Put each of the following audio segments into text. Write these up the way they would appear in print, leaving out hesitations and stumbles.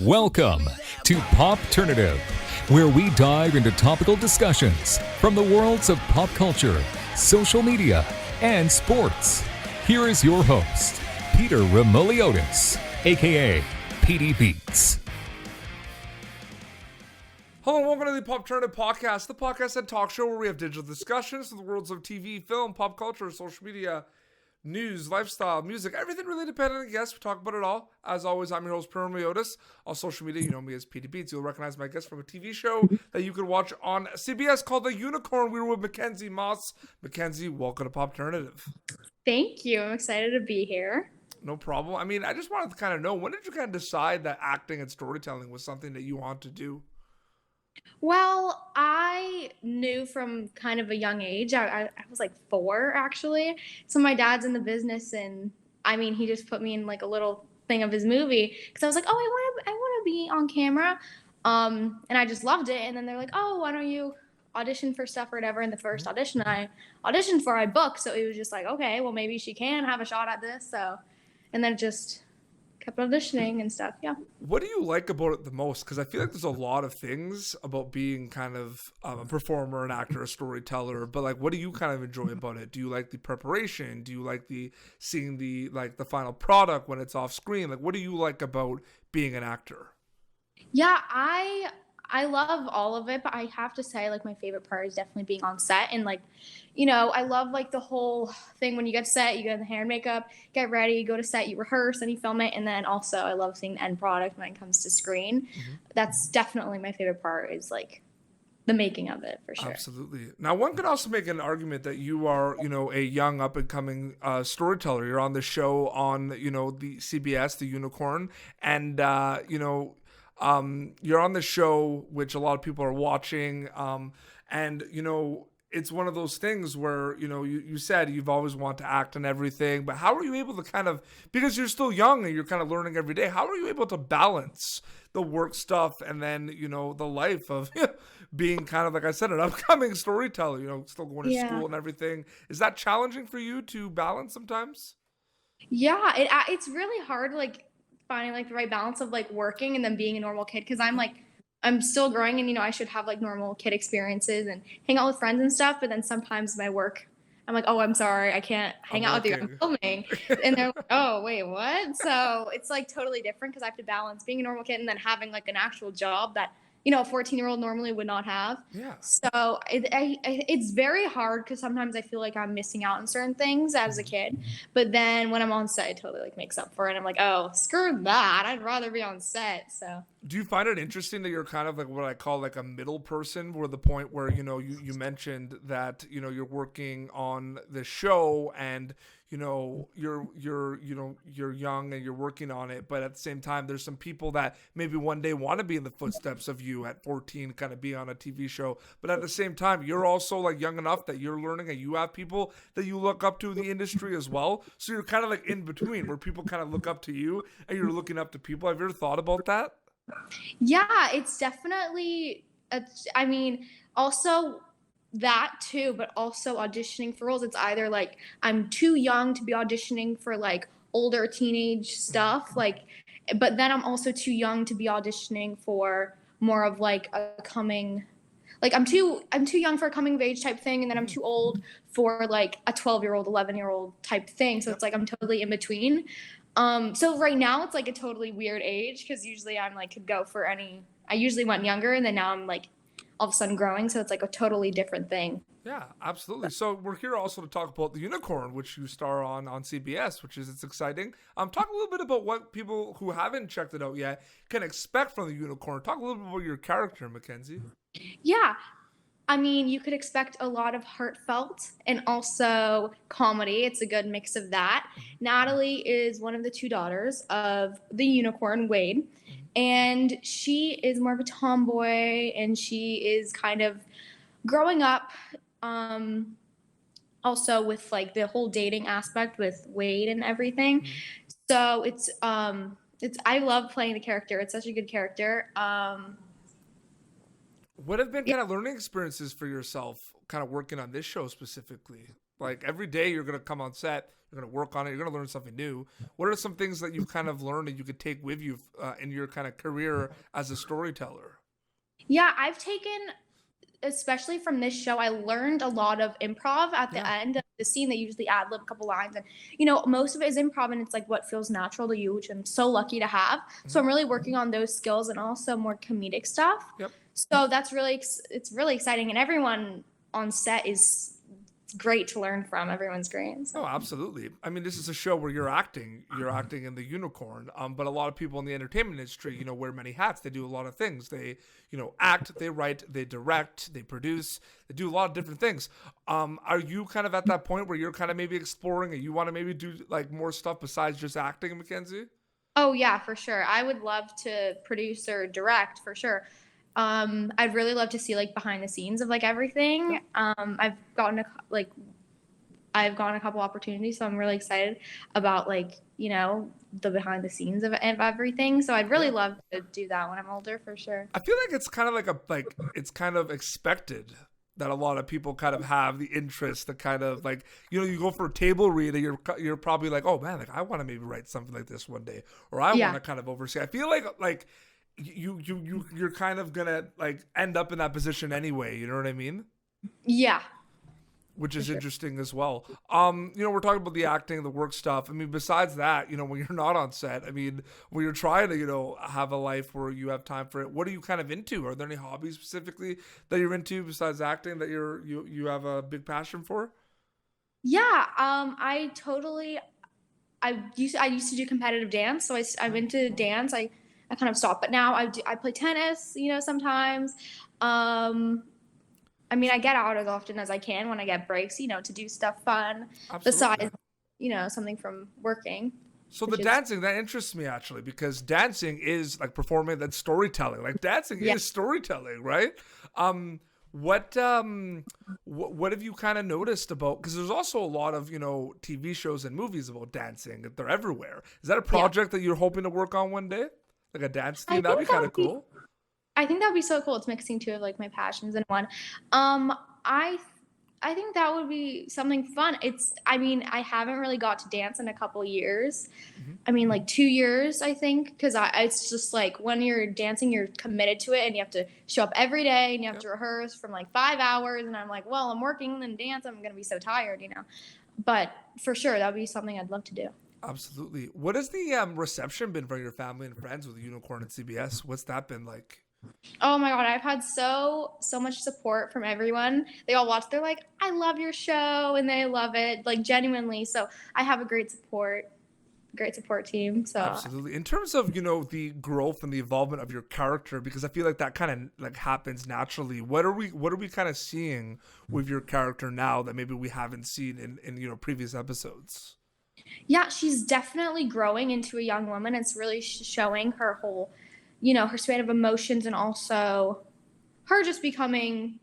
Welcome to Popternative, where we dive into topical discussions from the worlds of pop culture, social media, and sports. Here is your host, Peter Remoliotis, aka PD Beats. Hello and welcome to the Popternative podcast, the podcast and talk show where we have digital discussions from the worlds of TV, film, pop culture, social media, news, lifestyle, music, everything really dependent on guests. We talk about it all. As always, I'm your host, Peter Remoliotis. On social media, you know me as PD Beats. You'll recognize my guest from a TV show that you can watch on CBS called The Unicorn. We were with Makenzie Moss. Makenzie, welcome to Popternative. Thank you. I'm excited to be here. No problem. I mean, I just wanted to kind of know, when did you kind of decide that acting and storytelling was something that you want to do? Well, I knew from kind of a young age. I was like 4, actually. So my dad's in the business, and I mean, he just put me in like a little thing of his movie because I was like, oh, I want to be on camera, and I just loved it. And then they're like, oh, why don't you audition for stuff or whatever? And the first audition I auditioned for, I booked. So it was just like, okay, well, maybe she can have a shot at this. So, and then it just kept auditioning and stuff. Yeah. What do you like about it the most? Because I feel like there's a lot of things about being kind of a performer, an actor, a storyteller. But like, what do you kind of enjoy about it? Do you like the preparation? Do you like the seeing the final product when it's off screen? Like, what do you like about being an actor? Yeah, I love all of it, but I have to say, like, my favorite part is definitely being on set. And like, you know, I love like the whole thing when you get to set, you get the hair and makeup, get ready, you go to set, you rehearse, and you film it. And then also I love seeing the end product when it comes to screen. Mm-hmm. That's definitely my favorite part, is like the making of it, for sure. Absolutely. Now, one could also make an argument that you are, you know, a young up and coming storyteller. You're on the show on, you know, the CBS, The Unicorn, and you're on the show, which a lot of people are watching, and you know, it's one of those things where, you know, you said you've always wanted to act and everything, but how are you able to kind of, because you're still young and you're kind of learning every day, how are you able to balance the work stuff and then, you know, the life of being kind of, like I said, an upcoming storyteller, you know, still going to school and everything? Is that challenging for you to balance sometimes? Yeah, it's really hard, like finding like the right balance of like working and then being a normal kid, because I'm still growing, and you know, I should have like normal kid experiences and hang out with friends and stuff, but then sometimes my work, I'm like, oh, I'm sorry, I can't hang out with you, I'm filming. And they're like, oh, wait, what? So it's like totally different, because I have to balance being a normal kid and then having like an actual job that, you know, a 14-year-old normally would not have. Yeah. So it's very hard, because sometimes I feel like I'm missing out on certain things as a kid. But then when I'm on set, it totally like makes up for it. I'm like, oh, screw that. I'd rather be on set. So do you find it interesting that you're kind of like what I call like a middle person, where the point where, you know, you mentioned that, you know, you're working on the show and, you know, you're young and you're working on it, but at the same time, there's some people that maybe one day want to be in the footsteps of you at 14, kind of be on a TV show. But at the same time, you're also like young enough that you're learning, and you have people that you look up to in the industry as well. So you're kind of like in between, where people kind of look up to you and you're looking up to people. Have you ever thought about that? yeah, it's definitely, I mean, also that too, but also auditioning for roles. It's either like I'm too young to be auditioning for like older teenage stuff, like, but then I'm also too young to be auditioning for more of like a coming, like I'm too young for a coming of age type thing, and then I'm too old for like a 12-year-old, 11-year-old type thing. So it's like I'm totally in between. So right now it's like a totally weird age, because usually I'm like could go for any. I usually went younger, and then now I'm like all of a sudden growing, so it's like a totally different thing. Yeah, absolutely. So we're here also to talk about The Unicorn, which you star on CBS, which is, it's exciting. Talk a little bit about what people who haven't checked it out yet can expect from The Unicorn. Talk a little bit about your character, Makenzie. Yeah, I mean, you could expect a lot of heartfelt and also comedy. It's a good mix of that. Natalie is one of the 2 daughters of the unicorn, Wade, and she is more of a tomboy, and she is kind of growing up, also with like the whole dating aspect with Wade and everything. So it's I love playing the character. It's such a good character. What have been kind of learning experiences for yourself, kind of working on this show specifically? Like every day you're going to come on set, you're going to work on it, you're going to learn something new. What are some things that you've kind of learned and you could take with you in your kind of career as a storyteller? Yeah, I've taken, especially from this show, I learned a lot of improv at the Yeah. end of the scene. They usually ad lib a couple lines, and most of it is improv, and it's like what feels natural to you, which I'm so lucky to have. So I'm really working on those skills and also more comedic stuff. Yep. So that's it's really exciting, and everyone on set is great to learn from. Everyone's great. So. Oh, absolutely. I mean, this is a show where you're acting in the unicorn. But a lot of people in the entertainment industry, wear many hats. They do a lot of things. They, act, they write, they direct, they produce, they do a lot of different things. Are you kind of at that point where you're kind of maybe exploring and you want to maybe do like more stuff besides just acting, Makenzie? Oh yeah, for sure. I would love to produce or direct for sure. I'd really love to see like behind the scenes of like everything. I've gotten a couple opportunities, so I'm really excited about like the behind the scenes of everything. So I'd really love to do that when I'm older for sure. I feel like it's kind of it's kind of expected that a lot of people kind of have the interest to kind of like you go for a table read and you're probably like, oh man, like I want to maybe write something like this one day, or I want to kind of oversee. I feel like you're kind of gonna like end up in that position anyway, you know what I mean? Yeah. Which is interesting as well. We're talking about the acting, the work stuff. I mean, besides that, when you're not on set, I mean, when you're trying to, have a life where you have time for it, what are you kind of into? Are there any hobbies specifically that you're into besides acting that you have a big passion for? Yeah. I used to do competitive dance, so I'm into dance. I kind of stopped, but now I play tennis, sometimes. I mean, I get out as often as I can when I get breaks, to do stuff fun. Absolutely. Besides, something from working. So the dancing, that interests me actually, because dancing is like performing, that's storytelling. Like dancing is storytelling, right? What have you kind of noticed about, because there's also a lot of, TV shows and movies about dancing. They're everywhere. Is that a project that you're hoping to work on one day? Like a dance team? That'd be kind of cool. I think that would be so cool. It's mixing two of like my passions in one. I think that would be something fun. I haven't really got to dance in a couple years. I mean, like 2 years, I think, because it's just like when you're dancing, you're committed to it and you have to show up every day and you have to rehearse from like 5 hours. And I'm like, well, I'm working and dance. I'm going to be so tired, But for sure, that would be something I'd love to do. Absolutely. What has the reception been from your family and friends with Unicorn and CBS? What's that been like? Oh my God, I've had so much support from everyone. They all watch. They're like, I love your show, and they love it, like genuinely. So I have a great support team. So absolutely. In terms of the growth and the involvement of your character, because I feel like that kind of like happens naturally. What are we kind of seeing with your character now that maybe we haven't seen in previous episodes? Yeah, she's definitely growing into a young woman. It's really showing her whole, her span of emotions, and also her just becoming,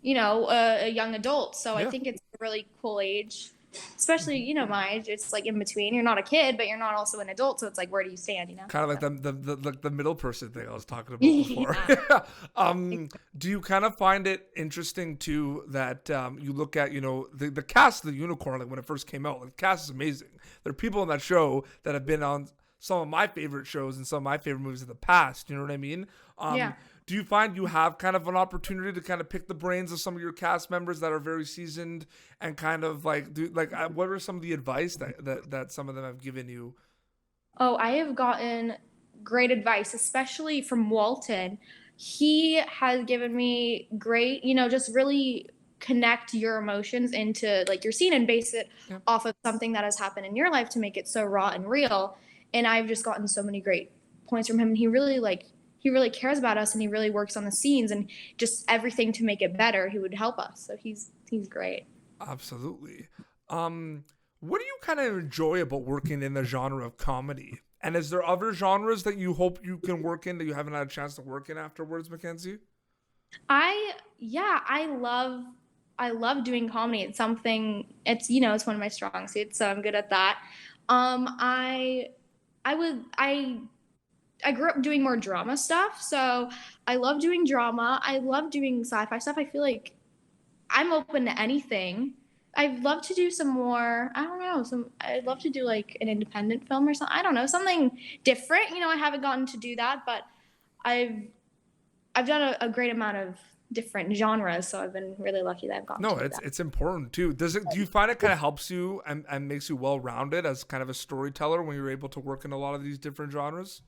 a young adult. So I think it's a really cool age, especially, my age. It's like in between. You're not a kid, but you're not also an adult. So it's like, where do you stand, Kind of like the middle person thing I was talking about before. Do you kind of find it interesting too that you look at, the cast of the Unicorn, like when it first came out, like the cast is amazing. There are people on that show that have been on some of my favorite shows and some of my favorite movies in the past. You know what I mean? Do you find you have kind of an opportunity to kind of pick the brains of some of your cast members that are very seasoned and kind of like what are some of the advice that some of them have given you? Oh, I have gotten great advice, especially from Walton. He has given me great, just really connect your emotions into like your scene and base it off of something that has happened in your life to make it so raw and real. And I've just gotten so many great points from him. And he really cares about us, and he really works on the scenes and just everything to make it better. He would help us. So he's great. Absolutely. What do you kind of enjoy about working in the genre of comedy? And is there other genres that you hope you can work in that you haven't had a chance to work in afterwards, Makenzie? I love doing comedy. It's something, it's one of my strong suits, so I'm good at that. I grew up doing more drama stuff, so I love doing drama. I love doing sci-fi stuff. I feel like I'm open to anything. I'd love to do some more, I don't know, I'd love to do like an independent film or something. I don't know, something different. I haven't gotten to do that, but I've I've done a great amount of different genres, so I've been really lucky that I've gotten No, to do it's important too. Do you find it kind of helps you and makes you well rounded as kind of a storyteller when you're able to work in a lot of these different genres?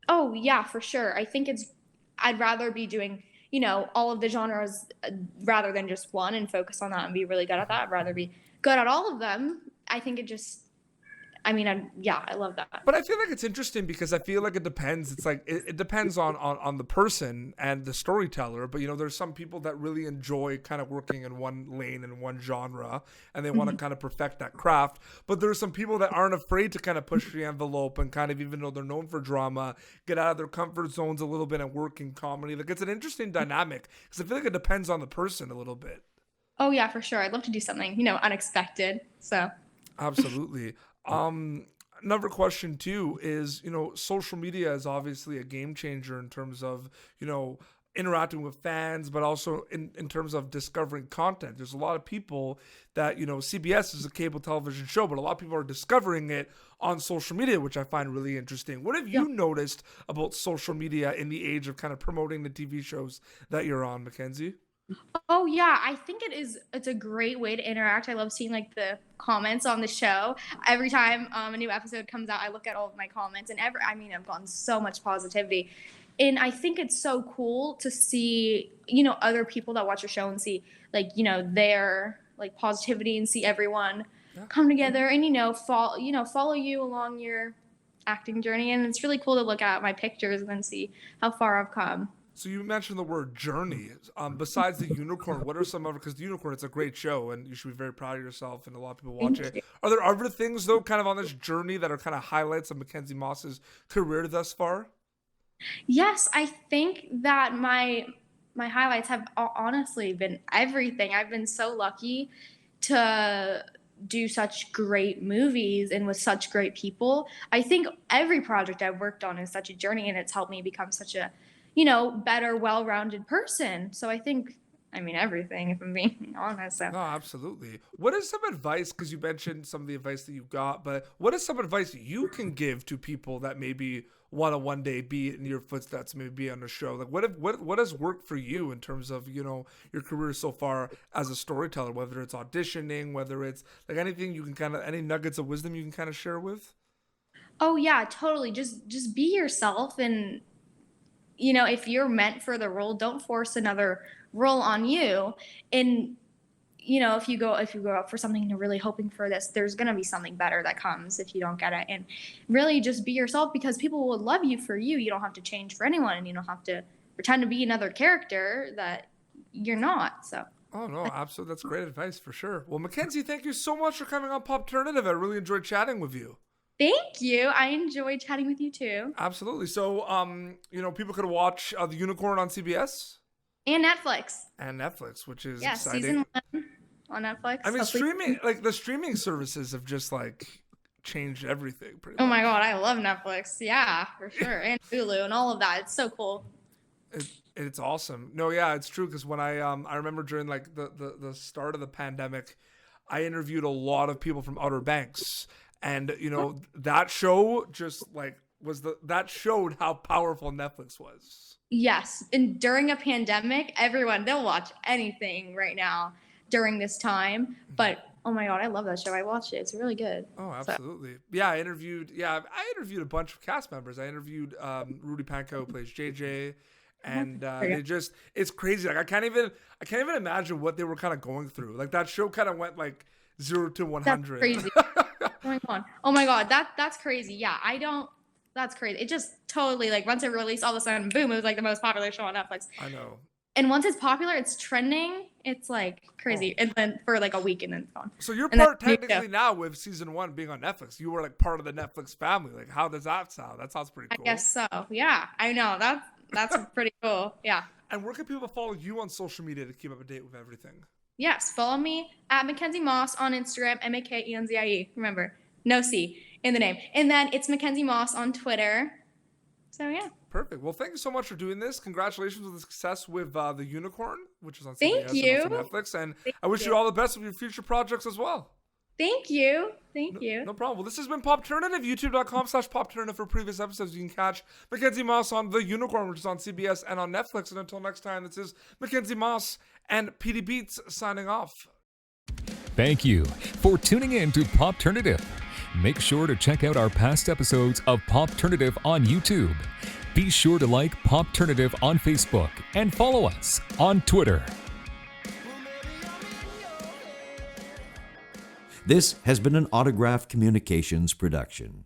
Oh, yeah, for sure. I'd rather be doing, all of the genres rather than just one and focus on that and be really good at that. I'd rather be good at all of them. I think it just, yeah, I love that. But I feel like it's interesting because I feel like it depends. It's like it depends on the person and the storyteller. But there's some people that really enjoy kind of working in one lane and one genre, and they want to kind of perfect that craft. But there's some people that aren't afraid to kind of push the envelope and kind of, even though they're known for drama, get out of their comfort zones a little bit and work in comedy. Like, it's an interesting dynamic because I feel like it depends on the person a little bit. Oh, yeah, for sure. I'd love to do something, unexpected. So. Absolutely. Another question too is, social media is obviously a game changer in terms of, interacting with fans, but also in terms of discovering content. There's a lot of people that, CBS is a cable television show, but a lot of people are discovering it on social media, which I find really interesting. What have you noticed about social media in the age of kind of promoting the TV shows that you're on, Makenzie? Oh yeah, I think it's a great way to interact. I love seeing like the comments on the show. Every time a new episode comes out, I look at all of my comments and I've gotten so much positivity. And I think it's so cool to see, other people that watch your show and see like, their like positivity and see everyone come together and follow you along your acting journey. And it's really cool to look at my pictures and then see how far I've come. So you mentioned the word journey. Besides the unicorn, what are some other? Because the unicorn, it's a great show, and you should be very proud of yourself. And a lot of people watch it. Are there other things though, kind of on this journey, that are kind of highlights of Makenzie Moss's career thus far? Yes, I think that my highlights have honestly been everything. I've been so lucky to do such great movies and with such great people. I think every project I've worked on is such a journey, and it's helped me become such a better, well-rounded person. So I think, everything, if I'm being honest. So. No, absolutely. What is some advice, because you mentioned some of the advice that you got, but what is some advice you can give to people that maybe want to one day be in your footsteps, maybe be on a show? Like, what has worked for you in terms of, your career so far as a storyteller, whether it's auditioning, whether it's like anything you can any nuggets of wisdom you can kind of share with? Oh yeah, totally. Just be yourself, and if you're meant for the role, don't force another role on you. And if you go out for something and you're really hoping for this, there's gonna be something better that comes if you don't get it. And really just be yourself, because people will love you for you. You don't have to change for anyone, and you don't have to pretend to be another character that you're not. So. Oh no, absolutely. That's great advice for sure. Well, Makenzie, thank you so much for coming on Popternative. I really enjoyed chatting with you. Thank you. I enjoyed chatting with you too. Absolutely. So, people could watch The Unicorn on CBS And Netflix. and Netflix, which is Yes, exciting. season 1 on Netflix. The streaming services have just changed everything pretty Oh much. my god, I love Netflix. Yeah, for sure. And Hulu and all of that. It's so cool. It's awesome. No, yeah, it's true, because when I remember during the start of the pandemic, I interviewed a lot of people from Outer Banks. And that show that showed how powerful Netflix was. Yes, and during a pandemic, they'll watch anything right now during this time. But oh my god, I love that show. I watched it. It's really good. Oh, absolutely. So. Yeah, I interviewed a bunch of cast members. I interviewed Rudy Panko, who plays JJ, and it's crazy. Like I can't even imagine what they were kind of going through. Like that show kind of went 0 to 100. That's crazy. Oh my god, that's crazy. Yeah, that's crazy. It just totally once it released, all of a sudden, boom, it was the most popular show on Netflix. I know. And once it's popular, it's trending. It's crazy. And then for a week, and then it's gone. So you're part technically now with season 1 being on Netflix. You were part of the Netflix family. How does that sound? That sounds pretty cool. I guess so. Yeah, I know. That's pretty cool. Yeah. And where can people follow you on social media to keep up to date with everything? Yes, follow me at Makenzie Moss on Instagram, Makenzie. Remember, no C in the name. And then it's Makenzie Moss on Twitter. So yeah. Perfect. Well, thank you so much for doing this. Congratulations on the success with The Unicorn, which is on CBS Thank you. and also Netflix. And Thank I wish you all the best with your future projects as well. Thank you. Thank you. No problem. Well, this has been Popternative, youtube.com/Popternative for previous episodes. You can catch Makenzie Moss on The Unicorn, which is on CBS and on Netflix. And until next time, this is Makenzie Moss and PD Beats signing off. Thank you for tuning in to Popternative. Make sure to check out our past episodes of Popternative on YouTube. Be sure to like Popternative on Facebook and follow us on Twitter. This has been an Autograph Communications production.